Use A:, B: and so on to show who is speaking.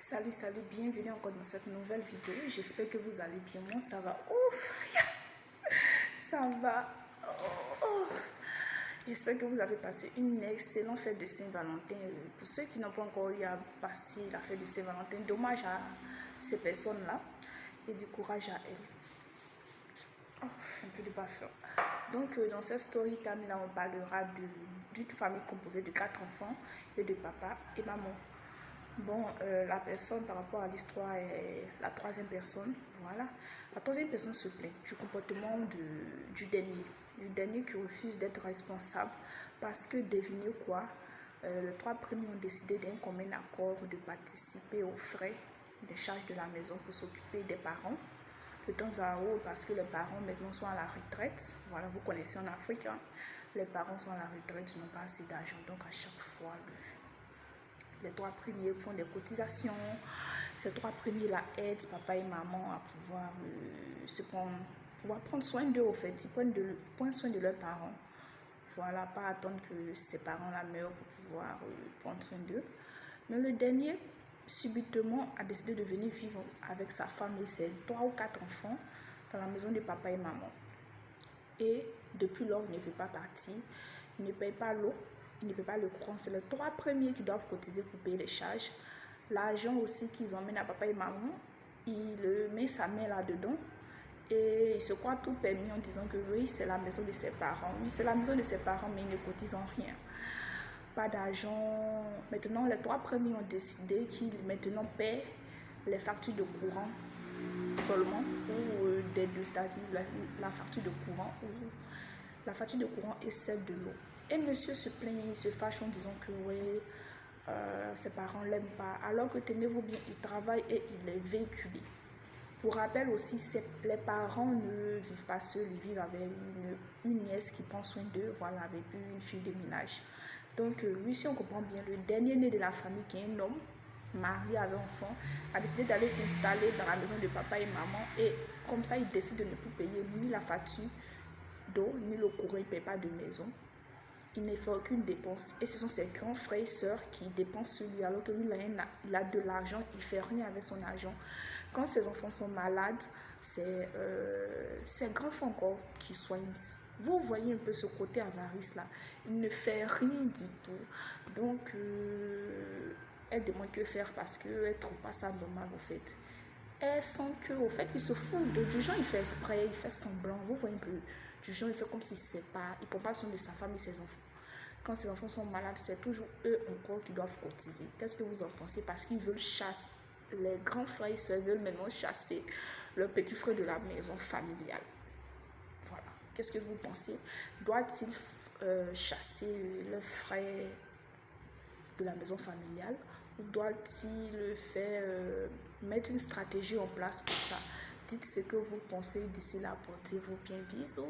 A: Salut, bienvenue encore dans cette nouvelle vidéo. J'espère que vous allez bien. Moi, ça va. Ouf, ça va. J'espère que vous avez passé une excellente fête de Saint-Valentin. Pour ceux qui n'ont pas encore eu à passer la fête de Saint-Valentin, dommage à ces personnes-là et du courage à elles. Un peu de baffer. Donc, dans cette story time, là, on parlera d'une famille composée de 4 enfants et de papa et maman. Bon, la personne par rapport à l'histoire est la troisième personne. Voilà. La troisième personne se plaint du comportement du dernier qui refuse d'être responsable parce que, devinez quoi, les trois premiers ont décidé d'un commun accord de participer aux frais des charges de la maison pour s'occuper des parents de temps à autre parce que les parents maintenant sont à la retraite. Voilà, vous connaissez en Afrique, hein, les parents sont à la retraite, ils n'ont pas assez d'argent. Donc à chaque fois, les trois premiers font des cotisations. Ces trois premiers là aident papa et maman à pouvoir prendre soin d'eux au fait. Ils prennent soin de leurs parents. Voilà, pas attendre que ces parents-là meurent pour pouvoir prendre soin d'eux. Mais le dernier, subitement, a décidé de venir vivre avec sa femme et ses 3 ou 4 enfants dans la maison de papa et maman. Et depuis lors, il ne veut pas partir. Il ne paye pas l'eau, il ne paye pas le courant. C'est les 3 premiers qui doivent cotiser pour payer les charges. L'argent aussi qu'ils emmènent à papa et maman, il met sa main là-dedans. Et il se croit tout permis en disant que oui, c'est la maison de ses parents. Oui, c'est la maison de ses parents, mais il ne cotise en rien. Pas d'argent. Maintenant, les 3 premiers ont décidé qu'ils maintenant paient les factures de courant seulement, ou des deux, c'est-à-dire la facture de courant, ou la facture de courant et celle de l'eau. Et monsieur se plaint, il se fâche en disant que oui, ses parents ne l'aiment pas, alors que tenez-vous bien, il travaille et il est véhiculé. Pour rappel aussi, les parents ne vivent pas seuls, ils vivent avec une nièce qui prend soin d'eux, voilà, avec une fille de ménage. Donc lui, si on comprend bien, le dernier né de la famille, qui est un homme, marié avec enfant, a décidé d'aller s'installer dans la maison de papa et maman, et comme ça, il décide de ne plus payer ni la facture d'eau, ni le courant, il ne paye pas de maison. Il ne fait aucune dépense. Et ce sont ses grands frères et sœurs qui dépensent sur lui, alors que lui, il a de l'argent, il ne fait rien avec son argent. Quand ses enfants sont malades, c'est ses grands frères encore qui soignent. Vous voyez un peu ce côté avarice là. Il ne fait rien du tout. Donc, elle demande que faire parce qu'elle ne trouve pas ça normal au fait. Elle sent que, au fait, il se fout du genre, il fait exprès, il fait semblant. Vous voyez un peu, du genre, il fait comme si c'est pas, il ne prend pas soin de sa femme et ses enfants. Quand ses enfants sont malades, c'est toujours eux encore qui doivent cotiser. Qu'est-ce que vous en pensez? Parce qu'ils veulent chasser. Les grands frères et sœurs veulent maintenant chasser leur petit frère de la maison familiale. Voilà. Qu'est-ce que vous pensez? Doit-il chasser le frère de la maison familiale, ou doit-il faire mettre une stratégie en place pour ça? Dites ce que vous pensez. D'ici là, portez-vous bien. Bisous.